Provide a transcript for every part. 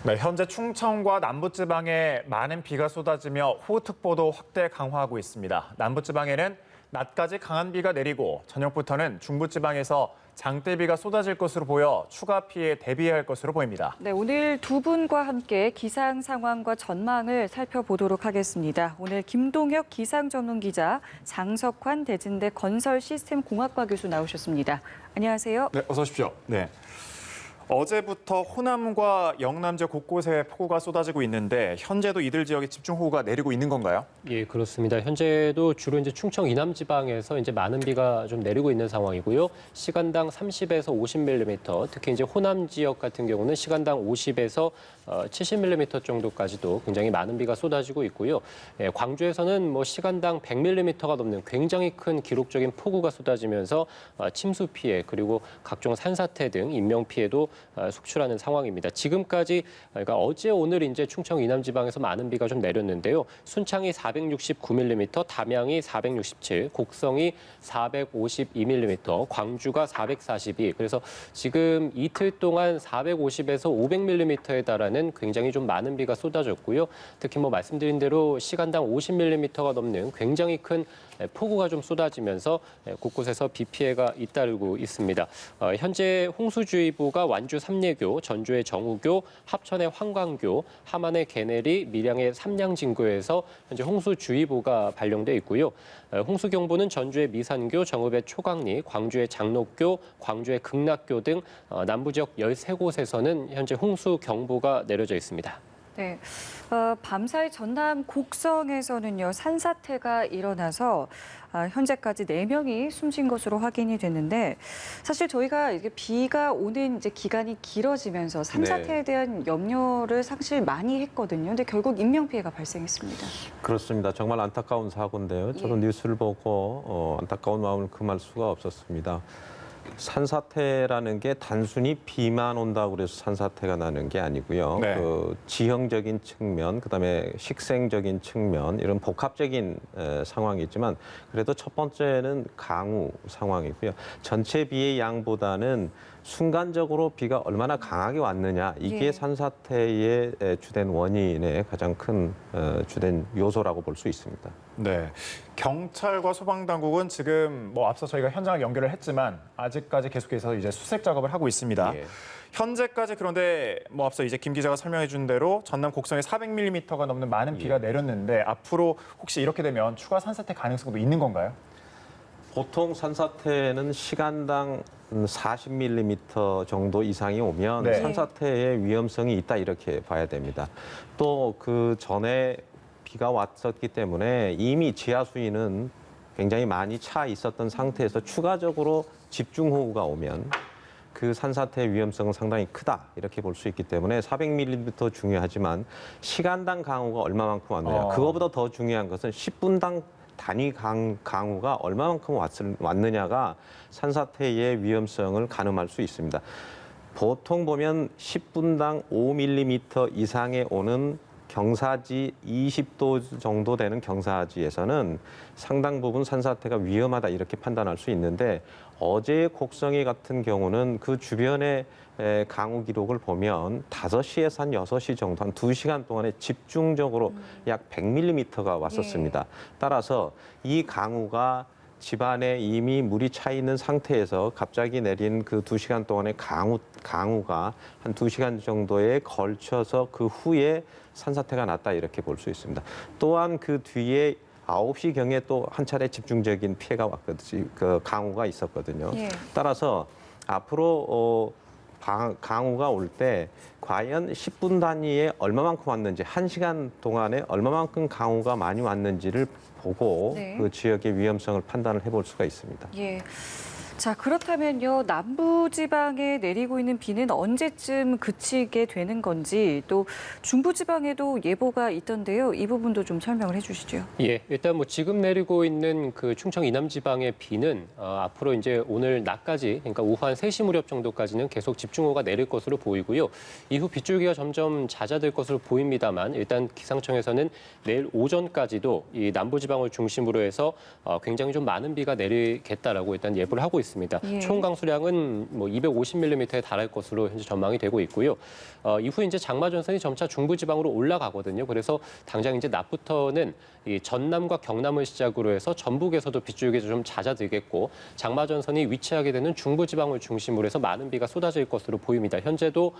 네, 현재 충청과 남부지방에 많은 비가 쏟아지며 호우특보도 확대 강화하고 있습니다. 남부지방에는 낮까지 강한 비가 내리고 저녁부터는 중부지방에서 장대비가 쏟아질 것으로 보여 추가 피해에 대비해야 할 것으로 보입니다. 네, 오늘 두 분과 함께 기상 상황과 전망을 살펴보도록 하겠습니다. 오늘 김동혁 기상 전문 기자, 장석환 대진대 건설시스템공학과 교수 나오셨습니다. 안녕하세요. 네, 어서 오십시오. 네. 어제부터 호남과 영남 지역 곳곳에 폭우가 쏟아지고 있는데 현재도 이들 지역에 집중호우가 내리고 있는 건가요? 예, 그렇습니다. 현재도 주로 이제 충청 이남 지방에서 이제 많은 비가 좀 내리고 있는 상황이고요. 시간당 30에서 50mm, 특히 이제 호남 지역 같은 경우는 시간당 50에서 70mm 정도까지도 굉장히 많은 비가 쏟아지고 있고요. 예, 광주에서는 뭐 시간당 100mm가 넘는 굉장히 큰 기록적인 폭우가 쏟아지면서 침수 피해 그리고 각종 산사태 등 인명 피해도 속출하는 상황입니다. 지금까지 그러니까 어제 오늘 이제 충청 이남 지방에서 많은 비가 좀 내렸는데요. 순창이 469mm, 담양이 467, 곡성이 452mm, 광주가 442. 그래서 지금 이틀 동안 450에서 500mm에 달하는 굉장히 좀 많은 비가 쏟아졌고요. 특히 뭐 말씀드린 대로 시간당 50mm가 넘는 굉장히 큰 폭우가 좀 쏟아지면서 곳곳에서 비 피해가 잇따르고 있습니다. 현재 홍수주의보가 완주 삼례교, 전주의 정우교, 합천의 황광교, 함안의 개내리, 밀양의 삼량진교에서 현재 홍수주의보가 발령돼 있고요. 홍수경보는 전주의 미산교, 정읍의 초강리, 광주의 장록교, 광주의 극락교 등 남부 지역 13곳에서는 현재 홍수경보가 내려져 있습니다. 네, 밤사이 전남 곡성에서는요, 산사태가 일어나서 현재까지 4명이 숨진 것으로 확인이 됐는데 사실 저희가 이게 비가 오는 이제 기간이 길어지면서 산사태에 대한 염려를 사실 많이 했거든요. 근데 결국 인명 피해가 발생했습니다. 그렇습니다. 정말 안타까운 사고인데요. 저도 뉴스를 보고 안타까운 마음을 금할 수가 없었습니다. 산사태라는 게 단순히 비만 온다고 그래서 산사태가 나는 게 아니고요. 네. 그 지형적인 측면, 그다음에 식생적인 측면 이런 복합적인 상황이지만 그래도 첫 번째는 강우 상황이고요. 전체 비의 양보다는 순간적으로 비가 얼마나 강하게 왔느냐 이게 산사태의 주된 원인의 가장 큰 주된 요소라고 볼 수 있습니다. 네. 경찰과 소방당국은 지금 뭐 앞서 저희가 현장을 연결을 했지만 아직까지 계속해서 이제 수색 작업을 하고 있습니다. 예. 현재까지 그런데 뭐 앞서 이제 김 기자가 설명해 준 대로 전남 곡성에 400mm가 넘는 많은 비가 내렸는데 앞으로 혹시 이렇게 되면 추가 산사태 가능성도 있는 건가요? 보통 산사태는 시간당 40mm 정도 이상이 오면 네. 산사태의 위험성이 있다 이렇게 봐야 됩니다. 또 그 전에 비가 왔었기 때문에 이미 지하 수위는 굉장히 많이 차 있었던 상태에서 추가적으로 집중호우가 오면 그 산사태의 위험성은 상당히 크다 이렇게 볼 수 있기 때문에 400mm 중요하지만 시간당 강우가 얼마만큼 왔느냐 그거보다 더 중요한 것은 10분당 단위 강우가 얼마만큼 왔느냐가 산사태의 위험성을 가늠할 수 있습니다. 보통 보면 10분당 5mm 이상에 오는 경사지 20도 정도 되는 경사지에서는 상당 부분 산사태가 위험하다 이렇게 판단할 수 있는데 어제 곡성이 같은 경우는 그 주변의 강우 기록을 보면 5시에서 한 6시 정도, 한 2시간 동안에 집중적으로 약 100mm가 왔었습니다. 따라서 이 강우가 집안에 이미 물이 차 있는 상태에서 갑자기 내린 그 2시간 동안의 강우가 한 2시간 정도에 걸쳐서 그 후에 산사태가 났다 이렇게 볼 수 있습니다. 또한 그 뒤에 9시경에 또 한 차례 집중적인 피해가 왔거든요. 그 강우가 있었거든요. 따라서 앞으로 강우가 올 때 과연 10분 단위에 얼마만큼 왔는지 1시간 동안에 얼마만큼 강우가 많이 왔는지를 보고 그 지역의 위험성을 판단을 해볼 수가 있습니다. 예. 자, 그렇다면요. 남부지방에 내리고 있는 비는 언제쯤 그치게 되는 건지 또 중부지방에도 예보가 있던데요. 이 부분도 좀 설명을 해주시죠. 예, 일단 뭐 지금 내리고 있는 그 충청 이남 지방의 비는 앞으로 이제 오늘 낮까지, 그러니까 오후 한 3시 무렵 정도까지는 계속 집중호우가 내릴 것으로 보이고요. 이후 빗줄기가 점점 잦아들 것으로 보입니다만 일단 기상청에서는 내일 오전까지도 이 남부 지방을 중심으로 해서 굉장히 좀 많은 비가 내리겠다라고 일단 예보를 하고 있습니다. 있습니다. 예. 총 강수량은 뭐 250mm에 달할 것으로 현재 전망이 되고 있고요. 이후 이제 장마 전선이 점차 중부지방으로 올라가거든요. 그래서 당장 이제 낮부터는 이 전남과 경남을 시작으로 해서 전북에서도 빗줄기가 좀 잦아들겠고 장마 전선이 위치하게 되는 중부지방을 중심으로 해서 많은 비가 쏟아질 것으로 보입니다. 현재도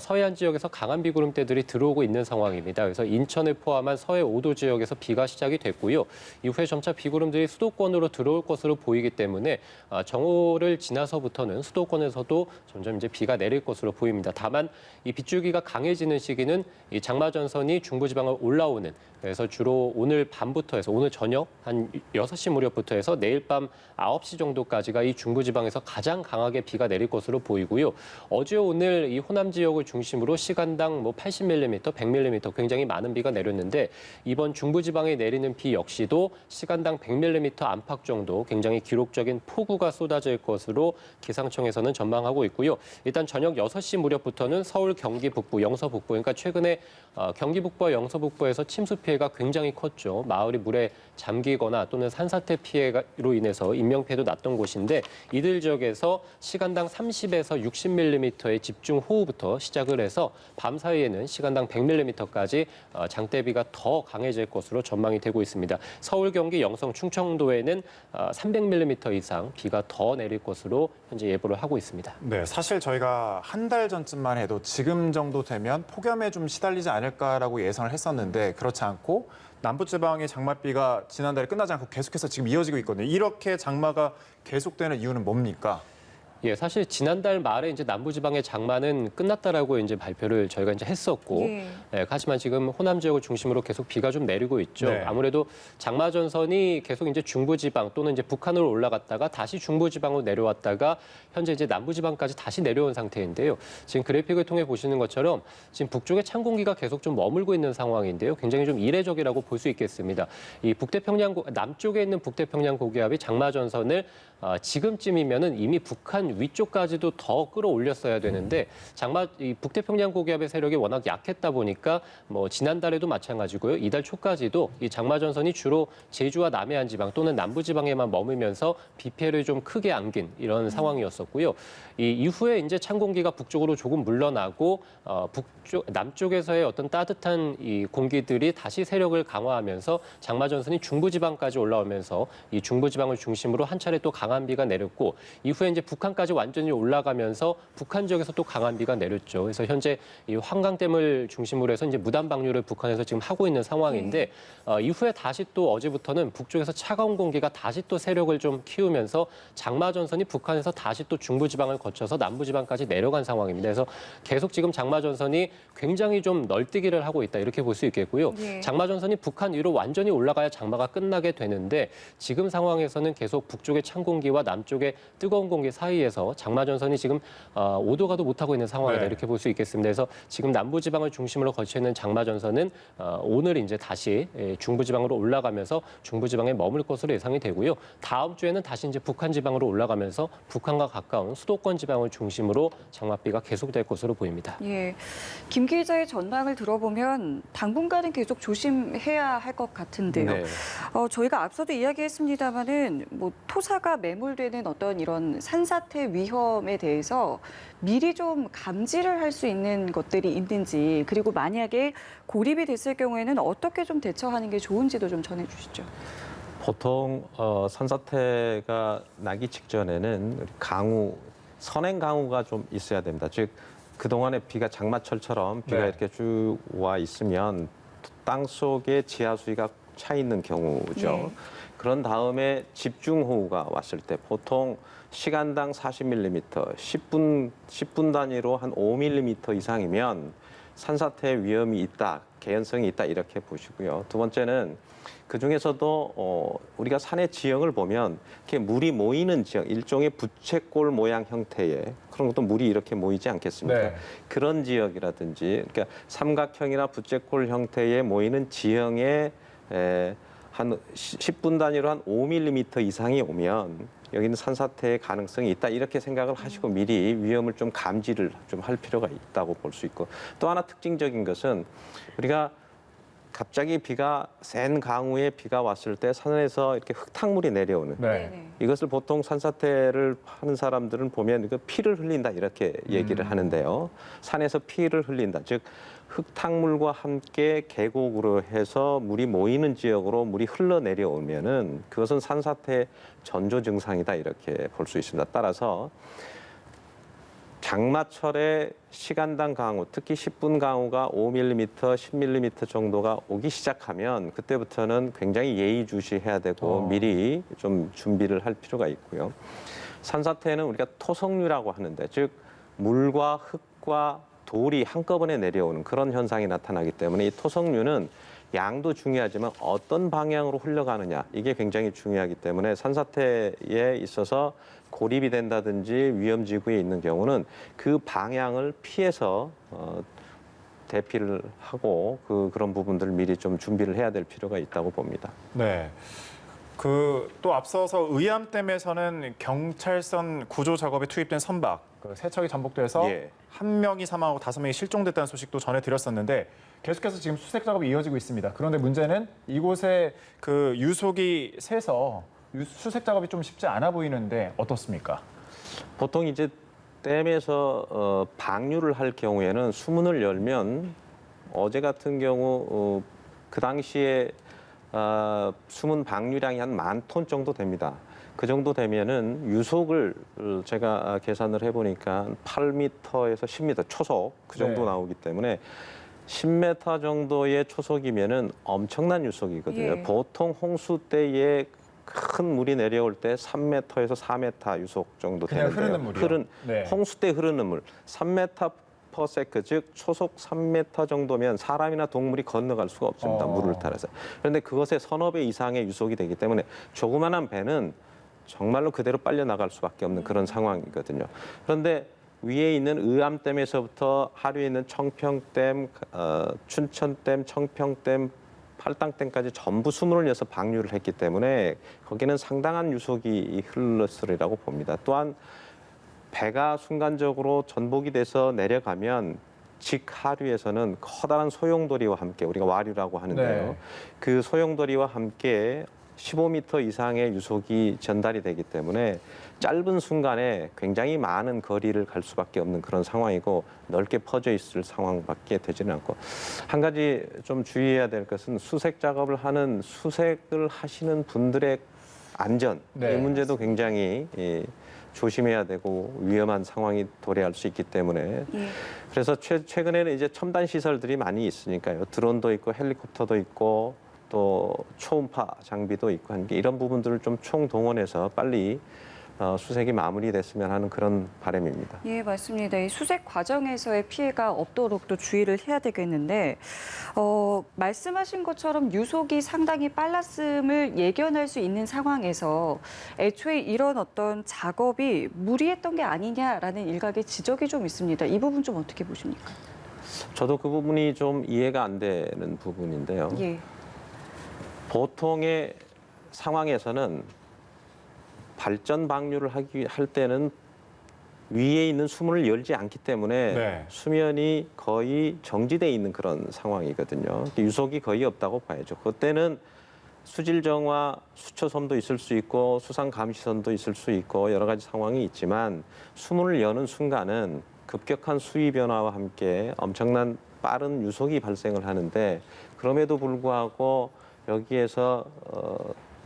서해안 지역에서 강한 비구름대들이 들어오고 있는 상황입니다. 그래서 인천을 포함한 서해 5도 지역에서 비가 시작이 됐고요. 이후에 점차 비구름들이 수도권으로 들어올 것으로 보이기 때문에 정오를 지나서부터는 수도권에서도 점점 이제 비가 내릴 것으로 보입니다. 다만 이 빗줄기가 강해지는 시기는 이 장마 전선이 중부지방을 올라오는, 그래서 주로 오늘 밤부터 해서 오늘 저녁 한 6시 무렵부터 해서 내일 밤 9시 정도까지가 이 중부지방에서 가장 강하게 비가 내릴 것으로 보이고요. 어제 오늘 이 호남 지역을 중심으로 시간당 뭐 80mm, 100mm 굉장히 많은 비가 내렸는데 이번 중부지방에 내리는 비 역시도 시간당 100mm 안팎 정도 굉장히 기록적인 폭우가 쏟아질 것으로 기상청에서는 전망하고 있고요. 일단 저녁 6시 무렵부터는 서울, 경기 북부, 영서 북부, 그러니까 최근에 경기 북부와 영서 북부에서 침수 피해가 굉장히 컸죠. 마을이 물에 잠기거나 또는 산사태 피해로 인해서 인명피해도 났던 곳인데 이들 지역에서 시간당 30에서 60mm의 집중호우부터 시작을 해서 밤 사이에는 시간당 100mm까지 장대비가 더 강해질 것으로 전망이 되고 있습니다. 서울, 경기, 영성, 충청도에는 300mm 이상 비가 더 내릴 것으로 현재 예보를 하고 있습니다. 네, 사실 저희가 한 달 전쯤만 해도 지금 정도 되면 폭염에 좀 시달리지 않을까라고 예상을 했었는데 그렇지 않고 남부지방의 장맛비가 지난달에 끝나지 않고 계속해서 지금 이어지고 있거든요. 이렇게 장마가 계속되는 이유는 뭡니까? 예, 사실 지난달 말에 이제 남부지방의 장마는 끝났다라고 이제 발표를 저희가 이제 했었고, 예. 하지만 지금 호남 지역을 중심으로 계속 비가 좀 내리고 있죠. 네. 아무래도 장마 전선이 계속 이제 중부지방 또는 이제 북한으로 올라갔다가 다시 중부지방으로 내려왔다가 현재 이제 남부지방까지 다시 내려온 상태인데요. 지금 그래픽을 통해 보시는 것처럼 지금 북쪽에 찬 공기가 계속 좀 머물고 있는 상황인데요. 굉장히 좀 이례적이라고 볼 수 있겠습니다. 이 남쪽에 있는 북태평양 고기압이 장마 전선을 지금쯤이면은 이미 북한 위쪽까지도 더 끌어올렸어야 되는데 이 북태평양 고기압의 세력이 워낙 약했다 보니까 뭐 지난달에도 마찬가지고요. 이달 초까지도 이 장마 전선이 주로 제주와 남해안 지방 또는 남부 지방에만 머물면서 비 피해를 좀 크게 안긴 이런 상황이었었고요. 이 이후에 이제 찬 공기가 북쪽으로 조금 물러나고 남쪽에서의 어떤 따뜻한 이 공기들이 다시 세력을 강화하면서 장마 전선이 중부 지방까지 올라오면서 이 중부 지방을 중심으로 한 차례 또 강한 비가 내렸고 이후에 이제 북한까지 완전히 올라가면서 북한 지역에서 또 강한 비가 내렸죠. 그래서 현재 이 환강댐을 중심으로 해서 이제 무단 방류를 북한에서 지금 하고 있는 상황인데 이후에 다시 또 어제부터는 북쪽에서 차가운 공기가 다시 또 세력을 좀 키우면서 장마 전선이 북한에서 다시 또 중부 지방을 거쳐서 남부 지방까지 내려간 상황입니다. 그래서 계속 지금 장마 전선이 굉장히 좀 널뛰기를 하고 있다 이렇게 볼 수 있겠고요. 예. 장마 전선이 북한 위로 완전히 올라가야 장마가 끝나게 되는데 지금 상황에서는 계속 북쪽의 찬 공기와 남쪽의 뜨거운 공기 사이에서 장마 전선이 지금 오도가도 못하고 있는 상황이다 네. 이렇게 볼 수 있겠습니다. 그래서 지금 남부 지방을 중심으로 거쳐 있는 장마 전선은 오늘 이제 다시 중부 지방으로 올라가면서 중부 지방에 머물 것으로 예상이 되고요. 다음 주에는 다시 이제 북한 지방으로 올라가면서 북한과 가까운 수도권 지방을 중심으로 장맛비가 계속될 것으로 보입니다. 예, 김 기자의 전망을 들어보면 당분간은 계속 조심해야 할 것 같은데요. 네. 저희가 앞서도 이야기했습니다마는 뭐 토사가 매몰되는 어떤 이런 산사태 위험에 대해서 미리 좀 감지를 할 수 있는 것들이 있는지 그리고 만약에 고립이 됐을 경우에는 어떻게 좀 대처하는 게 좋은지도 좀 전해주시죠. 보통 산사태가 나기 직전에는 선행 강우가 좀 있어야 됩니다. 즉 그동안에 비가 장마철처럼 비가 네. 이렇게 쭉 와 있으면 땅 속에 지하 수위가 차 있는 경우죠. 네. 그런 다음에 집중호우가 왔을 때 보통 시간당 40mm, 10분 단위로 한 5mm 이상이면 산사태 위험이 있다, 개연성이 있다 이렇게 보시고요. 두 번째는 그 중에서도 우리가 산의 지형을 보면 이렇게 물이 모이는 지형, 일종의 부채꼴 모양 형태의 그런 것도 물이 이렇게 모이지 않겠습니까? 네. 그런 지역이라든지, 그러니까 삼각형이나 부채꼴 형태의 모이는 지형에 한 10분 단위로 한 5mm 이상이 오면 여기는 산사태의 가능성이 있다 이렇게 생각을 하시고 미리 위험을 좀 감지를 좀 할 필요가 있다고 볼 수 있고 또 하나 특징적인 것은 우리가 갑자기 센 강우에 비가 왔을 때 산에서 이렇게 흙탕물이 내려오는 네네. 이것을 보통 산사태를 하는 사람들은 보면 이거 피를 흘린다 이렇게 얘기를 하는데요. 산에서 피를 흘린다. 즉 흙탕물과 함께 계곡으로 해서 물이 모이는 지역으로 물이 흘러내려오면은 그것은 산사태 전조 증상이다 이렇게 볼 수 있습니다. 따라서 장마철에 시간당 강우, 특히 10분 강우가 5mm, 10mm 정도가 오기 시작하면 그때부터는 굉장히 예의주시해야 되고 미리 좀 준비를 할 필요가 있고요. 산사태는 우리가 토성류라고 하는데 즉 물과 흙과 돌이 한꺼번에 내려오는 그런 현상이 나타나기 때문에 이 토성류는 양도 중요하지만 어떤 방향으로 흘러가느냐 이게 굉장히 중요하기 때문에 산사태에 있어서 고립이 된다든지 위험지구에 있는 경우는 그 방향을 피해서 대피를 하고 그런 부분들을 미리 좀 준비를 해야 될 필요가 있다고 봅니다. 네. 또 앞서서 의암댐에서는 경찰선 구조 작업에 투입된 선박 세척이 전복돼서 예. 1명이 사망하고 5명이 실종됐다는 소식도 전해드렸었는데 계속해서 지금 수색 작업이 이어지고 있습니다. 그런데 문제는 이곳에 유속이 새서 수색 작업이 좀 쉽지 않아 보이는데 어떻습니까? 보통 이제 댐에서 방류를 할 경우에는 수문을 열면 어제 같은 경우 그 당시에 수문 방류량이 한 10,000톤 정도 됩니다. 그 정도 되면은 유속을 제가 계산을 해보니까 8m에서 10m 초속 그 정도 네. 나오기 때문에 10m 정도의 초속이면은 엄청난 유속이거든요. 예. 보통 홍수 때에 큰 물이 내려올 때 3m에서 4m 유속 정도 그냥 되는데요. 흐르는 물이요? 네. 홍수 때 흐르는 물 3m per second, 즉 초속 3m 정도면 사람이나 동물이 건너갈 수가 없습니다. 물을 따라서. 그런데 그것의 서너 배 이상의 유속이 되기 때문에 조그마한 배는 정말로 그대로 빨려 나갈 수밖에 없는 그런 상황이거든요. 그런데 위에 있는 의암댐에서부터 하류에 있는 청평댐, 춘천댐, 청평댐, 팔당댐까지 전부 수문을 여서 방류를 했기 때문에 거기는 상당한 유속이 흘렀으리라고 봅니다. 또한 배가 순간적으로 전복이 돼서 내려가면 직하류에서는 커다란 소용돌이와 함께 우리가 와류라고 하는데요. 네. 그 소용돌이와 함께 15m 이상의 유속이 전달이 되기 때문에 짧은 순간에 굉장히 많은 거리를 갈 수밖에 없는 그런 상황이고 넓게 퍼져 있을 상황밖에 되지는 않고 한 가지 좀 주의해야 될 것은 수색 작업을 하는 수색을 하시는 분들의 안전 네. 이 문제도 굉장히 조심해야 되고 위험한 상황이 도래할 수 있기 때문에 예. 그래서 최근에는 이제 첨단 시설들이 많이 있으니까요. 드론도 있고 헬리콥터도 있고 또 초음파 장비도 있고 하는 게 이런 부분들을 좀 총동원해서 빨리 수색이 마무리됐으면 하는 그런 바람입니다. 예, 맞습니다. 이 수색 과정에서의 피해가 없도록 또 주의를 해야 되겠는데 말씀하신 것처럼 유속이 상당히 빨랐음을 예견할 수 있는 상황에서 애초에 이런 어떤 작업이 무리했던 게 아니냐라는 일각의 지적이 좀 있습니다. 이 부분 좀 어떻게 보십니까? 저도 그 부분이 좀 이해가 안 되는 부분인데요. 예. 보통의 상황에서는 발전 방류를 할 때는 위에 있는 수문을 열지 않기 때문에 네. 수면이 거의 정지돼 있는 그런 상황이거든요. 유속이 거의 없다고 봐야죠. 그때는 수질정화, 수초섬도 있을 수 있고 수상 감시선도 있을 수 있고 여러 가지 상황이 있지만 수문을 여는 순간은 급격한 수위 변화와 함께 엄청난 빠른 유속이 발생을 하는데 그럼에도 불구하고 여기에서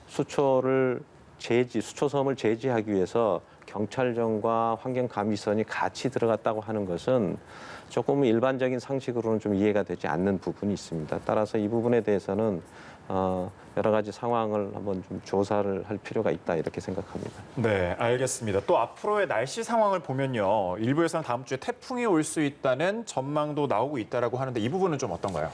수초섬을 제지하기 위해서 경찰정과 환경감시선이 같이 들어갔다고 하는 것은 조금 일반적인 상식으로는 좀 이해가 되지 않는 부분이 있습니다. 따라서 이 부분에 대해서는 여러 가지 상황을 한번 좀 조사를 할 필요가 있다 이렇게 생각합니다. 네, 알겠습니다. 또 앞으로의 날씨 상황을 보면요. 일부에서는 다음 주에 태풍이 올 수 있다는 전망도 나오고 있다라고 하는데 이 부분은 좀 어떤가요?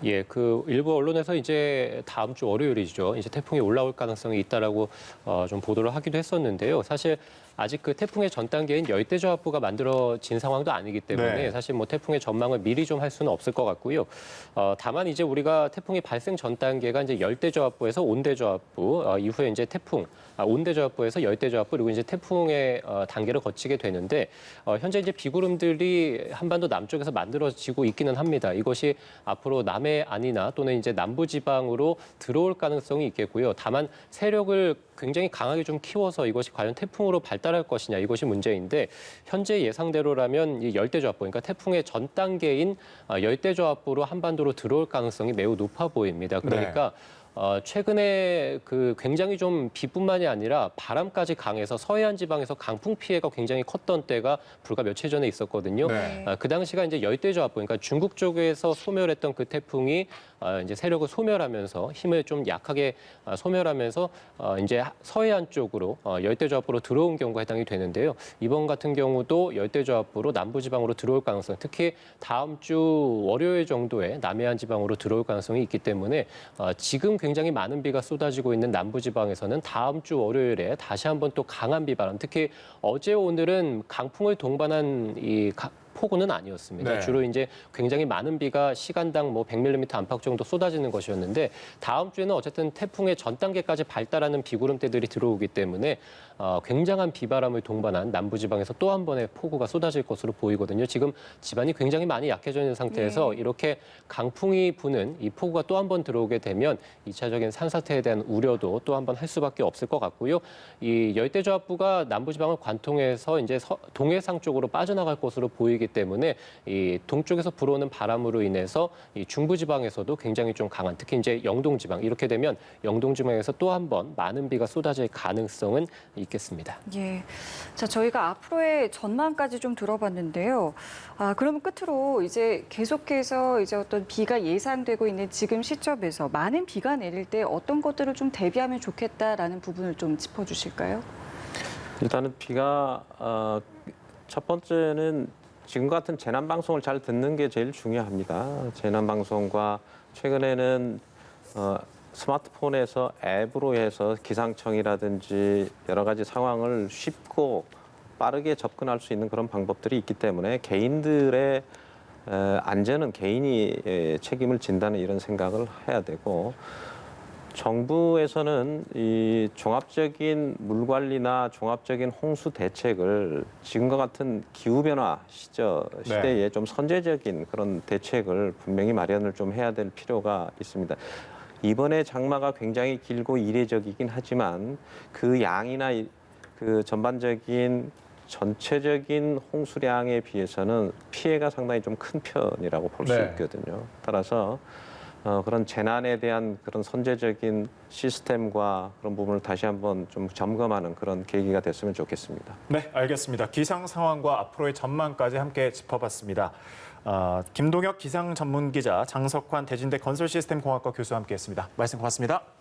예, 일부 언론에서 이제 다음 주 월요일이죠. 이제 태풍이 올라올 가능성이 있다라고 좀 보도를 하기도 했었는데요. 사실 아직 그 태풍의 전 단계인 열대저하부가 만들어진 상황도 아니기 때문에 네. 사실 뭐 태풍의 전망을 미리 좀 할 수는 없을 것 같고요. 다만 이제 우리가 태풍이 발생 전 단계가 이제 열대저압부에서 온대저압부, 이후에 이제 온대저압부에서 열대저압부 그리고 이제 태풍의 단계를 거치게 되는데 현재 이제 비구름들이 한반도 남쪽에서 만들어지고 있기는 합니다. 이것이 앞으로 남해안이나 또는 이제 남부지방으로 들어올 가능성이 있겠고요. 다만 세력을 굉장히 강하게 좀 키워서 이것이 과연 태풍으로 발달할 것이냐 이것이 문제인데 현재 예상대로라면 이 열대저압부 그러니까 태풍의 전 단계인 열대저압부로 한반도로 들어올 가능성이 매우 높아 보입니다. 그러니까 최근에 그 굉장히 좀 비뿐만이 아니라 바람까지 강해서 서해안 지방에서 강풍 피해가 굉장히 컸던 때가 불과 며칠 전에 있었거든요. 네. 그 당시가 이제 열대저압부, 그러니까 중국 쪽에서 소멸했던 그 태풍이 이제 세력을 소멸하면서 힘을 좀 약하게 소멸하면서 이제 서해안 쪽으로 열대저압부로 들어온 경우가 해당이 되는데요. 이번 같은 경우도 열대저압부로 남부지방으로 들어올 가능성, 특히 다음 주 월요일 정도에 남해안 지방으로 들어올 가능성이 있기 때문에 지금 굉장히 많은 비가 쏟아지고 있는 남부지방에서는 다음 주 월요일에 다시 한번 또 강한 비바람, 특히 어제 오늘은 강풍을 동반한 폭우는 아니었습니다. 네. 주로 이제 굉장히 많은 비가 시간당 뭐 100mm 안팎 정도 쏟아지는 것이었는데 다음 주에는 어쨌든 태풍의 전 단계까지 발달하는 비구름대들이 들어오기 때문에 굉장한 비바람을 동반한 남부지방에서 또 한 번의 폭우가 쏟아질 것으로 보이거든요. 지금 지반이 굉장히 많이 약해져 있는 상태에서 이렇게 강풍이 부는 이 폭우가 또 한 번 들어오게 되면 2차적인 산사태에 대한 우려도 또 한 번 할 수밖에 없을 것 같고요. 이 열대저압부가 남부지방을 관통해서 이제 동해상 쪽으로 빠져나갈 것으로 보이기 때문에 이 동쪽에서 불어오는 바람으로 인해서 이 중부지방에서도 굉장히 좀 강한, 특히 이제 영동지방 이렇게 되면 영동지방에서 또 한 번 많은 비가 쏟아질 가능성은 있겠습니다. 예. 자, 저희가 앞으로의 전망까지 좀 들어봤는데요. 그러면 끝으로 이제 계속해서 이제 어떤 비가 예상되고 있는 지금 시점에서 많은 비가 내릴 때 어떤 것들을 좀 대비하면 좋겠다라는 부분을 좀 짚어주실까요? 일단은 비가 첫 번째는 지금 같은 재난 방송을 잘 듣는 게 제일 중요합니다. 재난 방송과 최근에는 스마트폰에서 앱으로 해서 기상청이라든지 여러 가지 상황을 쉽고 빠르게 접근할 수 있는 그런 방법들이 있기 때문에 개인들의 안전은 개인이 책임을 진다는 이런 생각을 해야 되고, 정부에서는 이 종합적인 물 관리나 종합적인 홍수 대책을 지금과 같은 기후 변화 시대에 좀 선제적인 그런 대책을 분명히 마련을 좀 해야 될 필요가 있습니다. 이번에 장마가 굉장히 길고 이례적이긴 하지만 그 양이나 그 전체적인 홍수량에 비해서는 피해가 상당히 좀 큰 편이라고 볼 수 있거든요. 따라서 그런 재난에 대한 그런 선제적인 시스템과 그런 부분을 다시 한번 좀 점검하는 그런 계기가 됐으면 좋겠습니다. 네, 알겠습니다. 기상 상황과 앞으로의 전망까지 함께 짚어봤습니다. 김동혁 기상 전문 기자, 장석환 대진대 건설시스템공학과 교수와 함께했습니다. 말씀 고맙습니다.